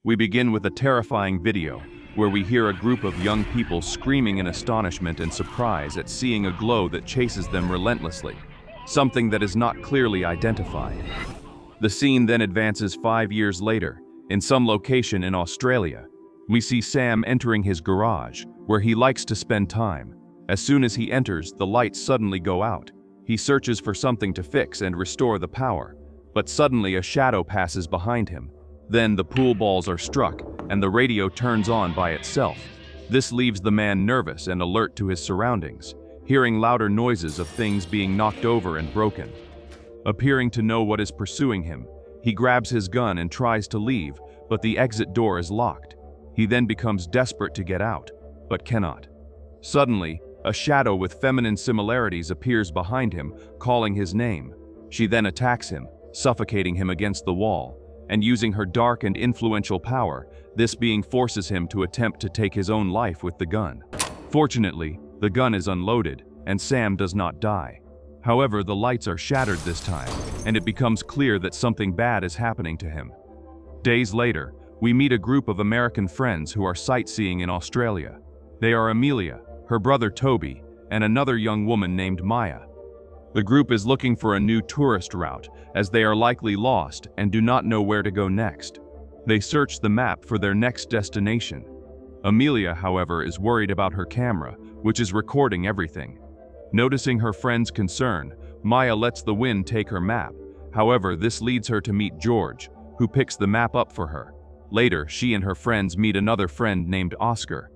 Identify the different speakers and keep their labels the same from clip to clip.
Speaker 1: We begin with a terrifying video, where we hear a group of young people screaming in astonishment and surprise at seeing a glow that chases them relentlessly, something that is not clearly identified. The scene then advances 5 years later, in some location in Australia. We see Sam entering his garage, where he likes to spend time. As soon as he enters, the lights suddenly go out. He searches for something to fix and restore the power, but suddenly a shadow passes behind him. Then the pool balls are struck, and the radio turns on by itself. This leaves the man nervous and alert to his surroundings, hearing louder noises of things being knocked over and broken. Appearing to know what is pursuing him, he grabs his gun and tries to leave, but the exit door is locked. He then becomes desperate to get out, but cannot. Suddenly, a shadow with feminine similarities appears behind him, calling his name. She then attacks him, suffocating him against the wall, and using her dark and influential power, this being forces him to attempt to take his own life with the gun. Fortunately, the gun is unloaded, and Sam does not die. However, the lights are shattered this time, and it becomes clear that something bad is happening to him. Days later, we meet a group of American friends who are sightseeing in Australia. They are Amelia, her brother Toby, and another young woman named Maya. The group is looking for a new tourist route, as they are likely lost and do not know where to go next. They search the map for their next destination. Amelia, however, is worried about her camera, which is recording everything. Noticing her friend's concern, Maya lets the wind take her map. However, this leads her to meet George, who picks the map up for her. Later, she and her friends meet another friend named Oscar.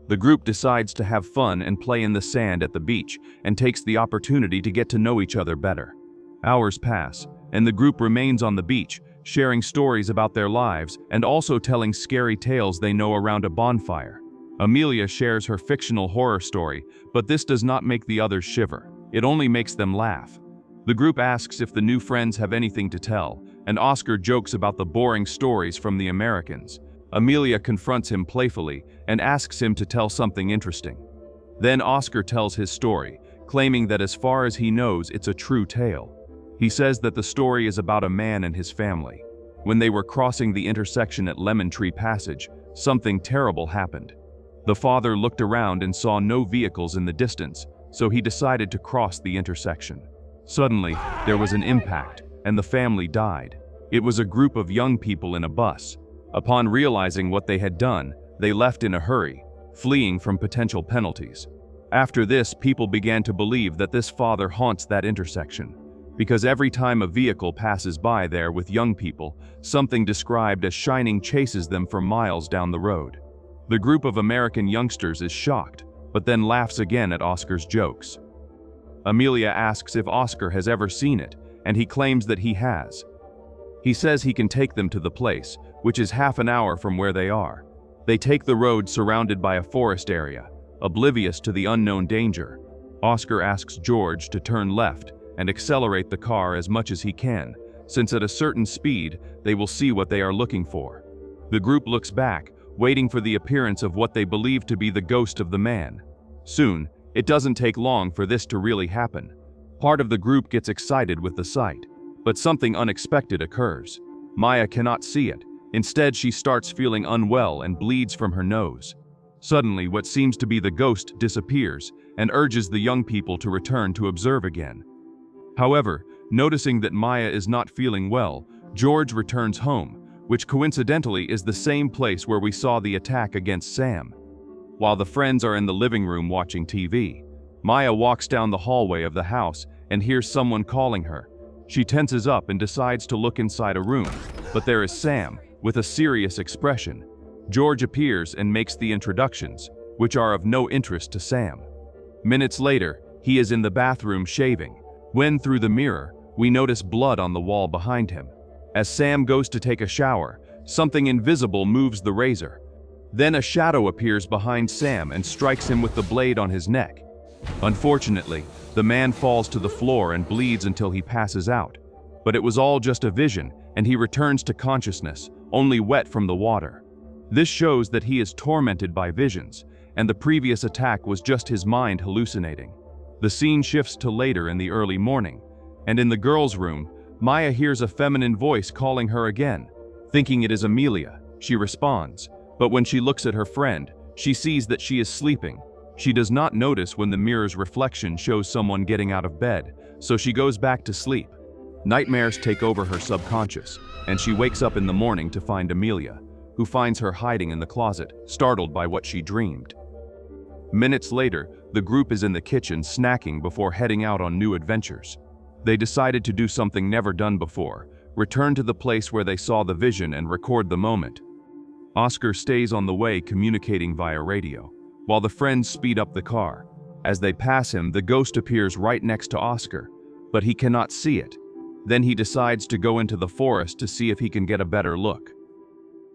Speaker 1: The group decides to have fun and play in the sand at the beach and takes the opportunity to get to know each other better. Hours pass, and the group remains on the beach, sharing stories about their lives and also telling scary tales they know around a bonfire. Amelia shares her fictional horror story, but this does not make the others shiver. It only makes them laugh. The group asks if the new friends have anything to tell, and Oscar jokes about the boring stories from the Americans. Amelia confronts him playfully and asks him to tell something interesting. Then Oscar tells his story, claiming that as far as he knows, it's a true tale. He says that the story is about a man and his family. When they were crossing the intersection at Lemon Tree Passage, something terrible happened. The father looked around and saw no vehicles in the distance, so he decided to cross the intersection. Suddenly, there was an impact, and the family died. It was a group of young people in a bus. Upon realizing what they had done, they left in a hurry, fleeing from potential penalties. After this, people began to believe that this father haunts that intersection, because every time a vehicle passes by there with young people, something described as shining chases them for miles down the road. The group of American youngsters is shocked, but then laughs again at Oscar's jokes. Amelia asks if Oscar has ever seen it, and he claims that he has. He says he can take them to the place, which is half an hour from where they are. They take the road surrounded by a forest area, oblivious to the unknown danger. Oscar asks George to turn left and accelerate the car as much as he can, since at a certain speed, they will see what they are looking for. The group looks back, waiting for the appearance of what they believe to be the ghost of the man. Soon, it doesn't take long for this to really happen. Part of the group gets excited with the sight, but something unexpected occurs. Maya cannot see it. Instead, she starts feeling unwell and bleeds from her nose. Suddenly, what seems to be the ghost disappears and urges the young people to return to observe again. However, noticing that Maya is not feeling well, George returns home, which coincidentally is the same place where we saw the attack against Sam. While the friends are in the living room watching TV, Maya walks down the hallway of the house and hears someone calling her. She tenses up and decides to look inside a room, but there is Sam, with a serious expression. George appears and makes the introductions, which are of no interest to Sam. Minutes later, he is in the bathroom shaving, when through the mirror, we notice blood on the wall behind him. As Sam goes to take a shower, something invisible moves the razor. Then a shadow appears behind Sam and strikes him with the blade on his neck. Unfortunately, the man falls to the floor and bleeds until he passes out. But it was all just a vision, and he returns to consciousness, only wet from the water. This shows that he is tormented by visions, and the previous attack was just his mind hallucinating. The scene shifts to later in the early morning, and in the girls' room, Maya hears a feminine voice calling her again. Thinking it is Amelia, She responds, but when she looks at her friend, she sees that she is sleeping. She does not notice when the mirror's reflection shows someone getting out of bed, so she goes back to sleep. Nightmares take over her subconscious, and she wakes up in the morning to find Amelia, who finds her hiding in the closet, startled by what she dreamed. Minutes later, the group is in the kitchen snacking before heading out on new adventures. They decided to do something never done before, return to the place where they saw the vision and record the moment. Oscar stays on the way communicating via radio, while the friends speed up the car. As they pass him, the ghost appears right next to Oscar, but he cannot see it. Then he decides to go into the forest to see if he can get a better look.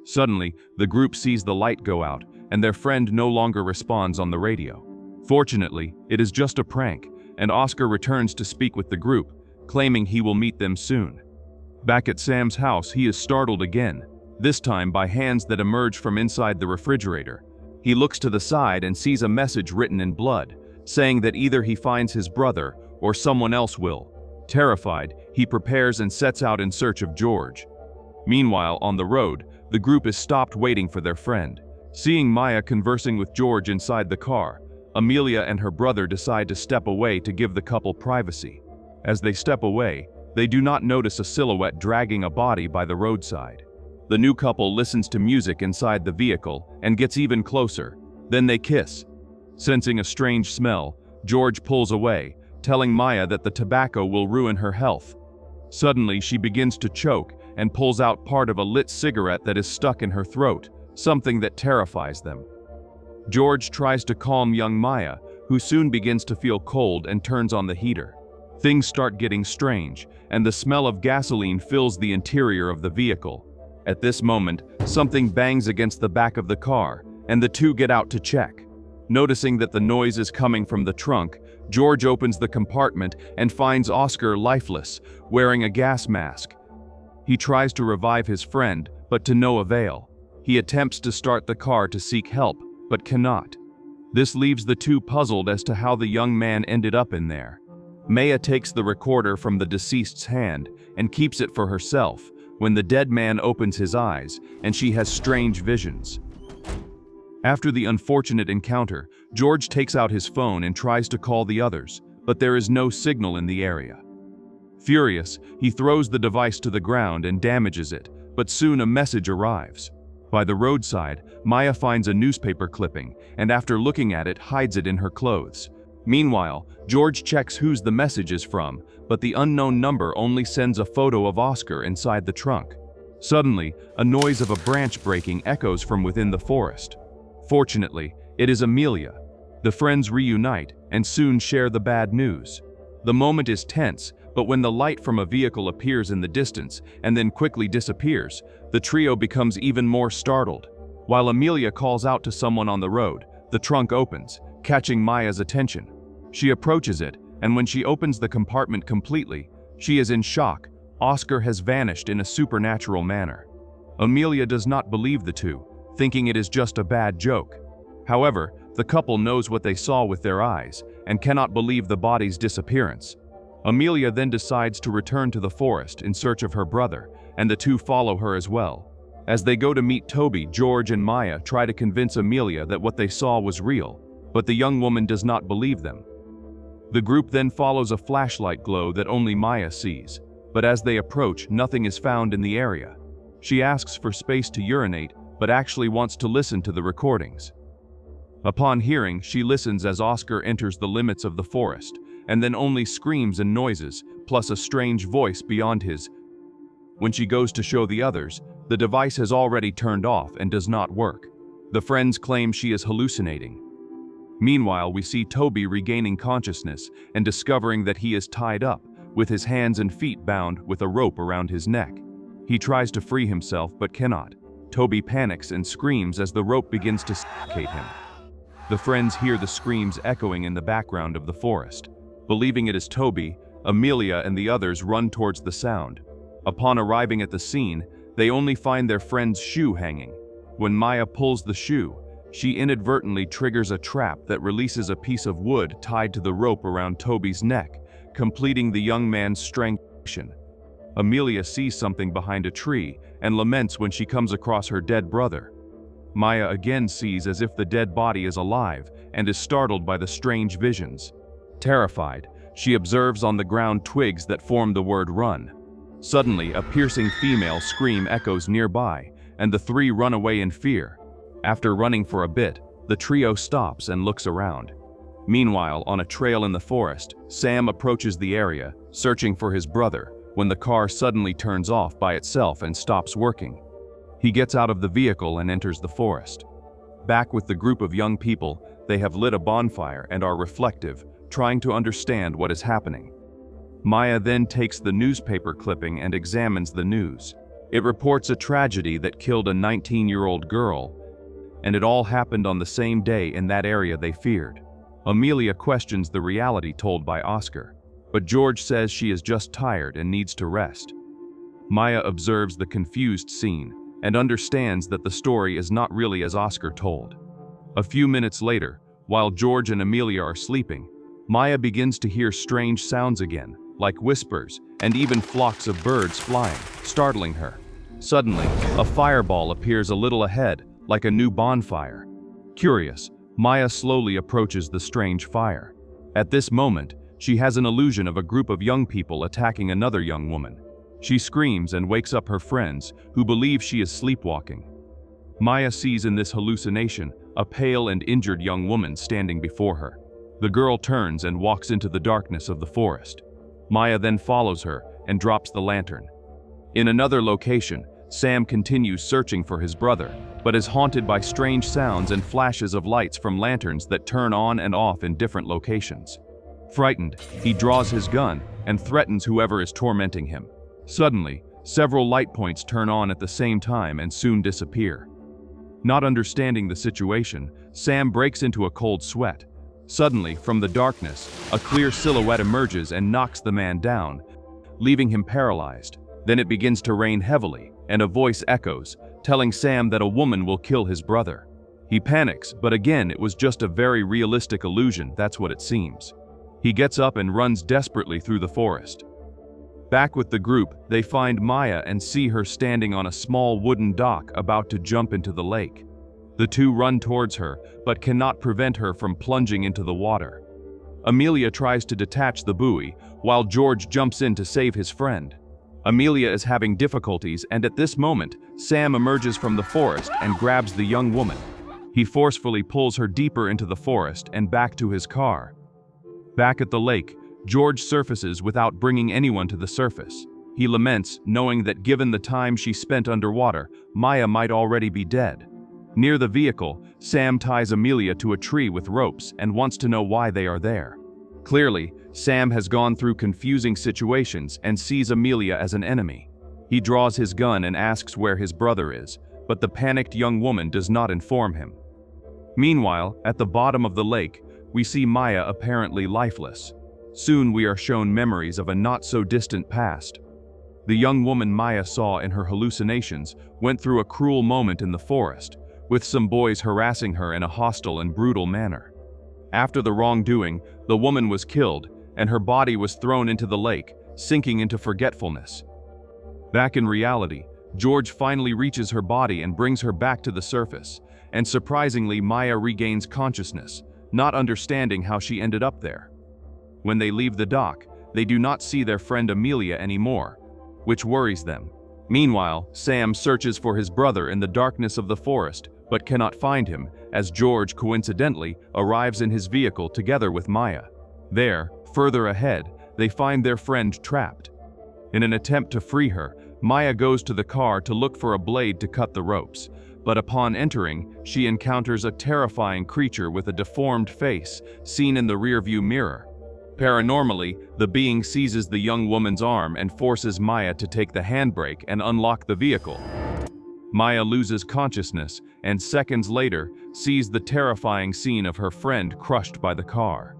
Speaker 1: Suddenly, the group sees the light go out, and their friend no longer responds on the radio. Fortunately, it is just a prank, and Oscar returns to speak with the group, claiming he will meet them soon. Back at Sam's house, he is startled again, this time by hands that emerge from inside the refrigerator. He looks to the side and sees a message written in blood, saying that either he finds his brother or someone else will. Terrified, he prepares and sets out in search of George. Meanwhile, on the road, the group is stopped waiting for their friend. Seeing Maya conversing with George inside the car, Amelia and her brother decide to step away to give the couple privacy. As they step away, they do not notice a silhouette dragging a body by the roadside. The new couple listens to music inside the vehicle and gets even closer. Then they kiss. Sensing a strange smell, George pulls away, telling Maya that the tobacco will ruin her health. Suddenly, she begins to choke and pulls out part of a lit cigarette that is stuck in her throat, something that terrifies them. George tries to calm young Maya, who soon begins to feel cold and turns on the heater. Things start getting strange, and the smell of gasoline fills the interior of the vehicle. At this moment, something bangs against the back of the car, and the two get out to check. Noticing that the noise is coming from the trunk, George opens the compartment and finds Oscar lifeless, wearing a gas mask. He tries to revive his friend, but to no avail. He attempts to start the car to seek help, but cannot. This leaves the two puzzled as to how the young man ended up in there. Maya takes the recorder from the deceased's hand and keeps it for herself when the dead man opens his eyes and she has strange visions. After the unfortunate encounter, George takes out his phone and tries to call the others, but there is no signal in the area. Furious, he throws the device to the ground and damages it, but soon a message arrives. By the roadside, Maya finds a newspaper clipping and after looking at it, hides it in her clothes. Meanwhile, George checks whose the message is from, but the unknown number only sends a photo of Oscar inside the trunk. Suddenly, a noise of a branch breaking echoes from within the forest. Fortunately, it is Amelia. The friends reunite and soon share the bad news. The moment is tense, but when the light from a vehicle appears in the distance and then quickly disappears, the trio becomes even more startled. While Amelia calls out to someone on the road, the trunk opens, catching Maya's attention. She approaches it, and when she opens the compartment completely, she is in shock. Oscar has vanished in a supernatural manner. Amelia does not believe the two, thinking it is just a bad joke. However, the couple knows what they saw with their eyes and cannot believe the body's disappearance. Amelia then decides to return to the forest in search of her brother, and the two follow her as well. As they go to meet Toby, George and Maya try to convince Amelia that what they saw was real, but the young woman does not believe them. The group then follows a flashlight glow that only Maya sees, but as they approach, nothing is found in the area. She asks for space to urinate, but actually wants to listen to the recordings. Upon hearing, she listens as Oscar enters the limits of the forest, and then only screams and noises, plus a strange voice beyond his. When she goes to show the others, the device has already turned off and does not work. The friends claim she is hallucinating. Meanwhile, we see Toby regaining consciousness and discovering that he is tied up, with his hands and feet bound with a rope around his neck. He tries to free himself but cannot. Toby panics and screams as the rope begins to suffocate him. The friends hear the screams echoing in the background of the forest. Believing it is Toby, Amelia and the others run towards the sound. Upon arriving at the scene, they only find their friend's shoe hanging. When Maya pulls the shoe, she inadvertently triggers a trap that releases a piece of wood tied to the rope around Toby's neck, completing the young man's strangulation. Amelia sees something behind a tree and laments when she comes across her dead brother. Maya again sees as if the dead body is alive and is startled by the strange visions. Terrified, she observes on the ground twigs that form the word run. Suddenly, a piercing female scream echoes nearby, and the three run away in fear. After running for a bit, the trio stops and looks around. Meanwhile, on a trail in the forest, Sam approaches the area, searching for his brother, when the car suddenly turns off by itself and stops working. He gets out of the vehicle and enters the forest. Back with the group of young people, they have lit a bonfire and are reflective, trying to understand what is happening. Maya then takes the newspaper clipping and examines the news. It reports a tragedy that killed a 19-year-old girl, and it all happened on the same day in that area they feared. Amelia questions the reality told by Oscar, but George says she is just tired and needs to rest. Maya observes the confused scene and understands that the story is not really as Oscar told. A few minutes later, while George and Amelia are sleeping, Maya begins to hear strange sounds again, like whispers and even flocks of birds flying, startling her. Suddenly, a fireball appears a little ahead, like a new bonfire. Curious, Maya slowly approaches the strange fire. At this moment, she has an illusion of a group of young people attacking another young woman. She screams and wakes up her friends, who believe she is sleepwalking. Maya sees in this hallucination a pale and injured young woman standing before her. The girl turns and walks into the darkness of the forest. Maya then follows her and drops the lantern. In another location, Sam continues searching for his brother, but is haunted by strange sounds and flashes of lights from lanterns that turn on and off in different locations. Frightened, he draws his gun and threatens whoever is tormenting him. Suddenly, several light points turn on at the same time and soon disappear. Not understanding the situation, Sam breaks into a cold sweat. Suddenly, from the darkness, a clear silhouette emerges and knocks the man down, leaving him paralyzed. Then it begins to rain heavily, and a voice echoes, telling Sam that a woman will kill his brother. He panics, but again, it was just a very realistic illusion, that's what it seems. He gets up and runs desperately through the forest. Back with the group, they find Maya and see her standing on a small wooden dock about to jump into the lake. The two run towards her, but cannot prevent her from plunging into the water. Amelia tries to detach the buoy, while George jumps in to save his friend. Amelia is having difficulties, and at this moment, Sam emerges from the forest and grabs the young woman. He forcefully pulls her deeper into the forest and back to his car. Back at the lake, George surfaces without bringing anyone to the surface. He laments, knowing that given the time she spent underwater, Maya might already be dead. Near the vehicle, Sam ties Amelia to a tree with ropes and wants to know why they are there. Clearly, Sam has gone through confusing situations and sees Amelia as an enemy. He draws his gun and asks where his brother is, but the panicked young woman does not inform him. Meanwhile, at the bottom of the lake, we see Maya apparently lifeless. Soon we are shown memories of a not-so-distant past. The young woman Maya saw in her hallucinations went through a cruel moment in the forest, with some boys harassing her in a hostile and brutal manner. After the wrongdoing, the woman was killed, and her body was thrown into the lake, sinking into forgetfulness. Back in reality, George finally reaches her body and brings her back to the surface, and surprisingly Maya regains consciousness, not understanding how she ended up there. When they leave the dock, they do not see their friend Amelia anymore, which worries them. Meanwhile, Sam searches for his brother in the darkness of the forest, but cannot find him, as George coincidentally arrives in his vehicle together with Maya. There, further ahead, they find their friend trapped. In an attempt to free her, Maya goes to the car to look for a blade to cut the ropes, but upon entering, she encounters a terrifying creature with a deformed face, seen in the rearview mirror. Paranormally, the being seizes the young woman's arm and forces Maya to take the handbrake and unlock the vehicle. Maya loses consciousness and seconds later sees the terrifying scene of her friend crushed by the car.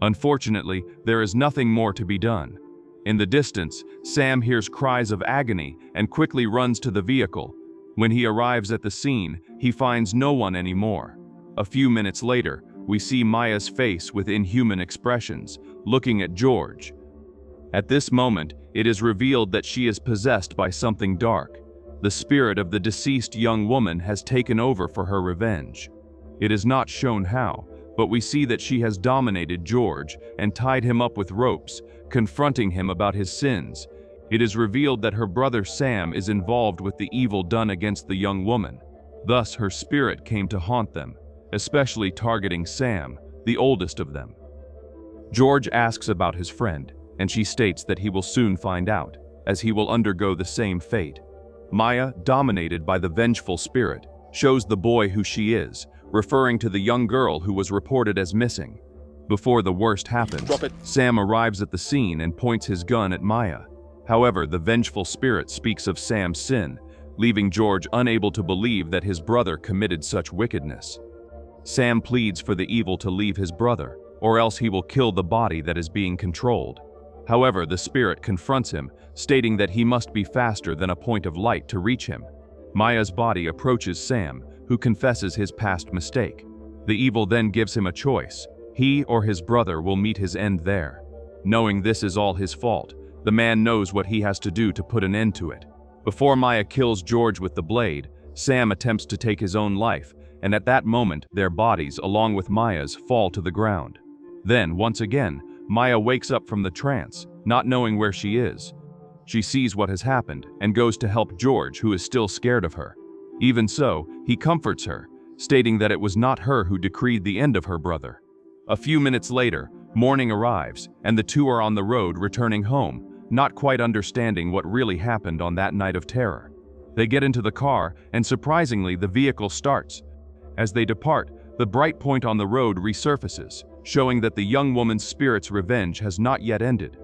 Speaker 1: Unfortunately, there is nothing more to be done. In the distance, Sam hears cries of agony and quickly runs to the vehicle. When he arrives at the scene, he finds no one anymore. A few minutes later, we see Maya's face with inhuman expressions, looking at George. At this moment, it is revealed that she is possessed by something dark. The spirit of the deceased young woman has taken over for her revenge. It is not shown how, but we see that she has dominated George and tied him up with ropes, confronting him about his sins. It is revealed that her brother Sam is involved with the evil done against the young woman. Thus, her spirit came to haunt them, especially targeting Sam, the oldest of them. George asks about his friend, and she states that he will soon find out, as he will undergo the same fate. Maya, dominated by the vengeful spirit, shows the boy who she is, referring to the young girl who was reported as missing. Before the worst happens, Sam arrives at the scene and points his gun at Maya. However, the vengeful spirit speaks of Sam's sin, leaving George unable to believe that his brother committed such wickedness. Sam pleads for the evil to leave his brother, or else he will kill the body that is being controlled. However, the spirit confronts him, stating that he must be faster than a point of light to reach him. Maya's body approaches Sam, who confesses his past mistake. The evil then gives him a choice. He or his brother will meet his end there. Knowing this is all his fault, the man knows what he has to do to put an end to it. Before Maya kills George with the blade, Sam attempts to take his own life, and at that moment, their bodies, along with Maya's, fall to the ground. Then, once again, Maya wakes up from the trance, not knowing where she is. She sees what has happened and goes to help George, who is still scared of her. Even so, he comforts her, stating that it was not her who decreed the end of her brother. A few minutes later, morning arrives, and the two are on the road returning home, not quite understanding what really happened on that night of terror. They get into the car, and surprisingly, the vehicle starts. As they depart, the bright point on the road resurfaces, showing that the young woman's spirit's revenge has not yet ended.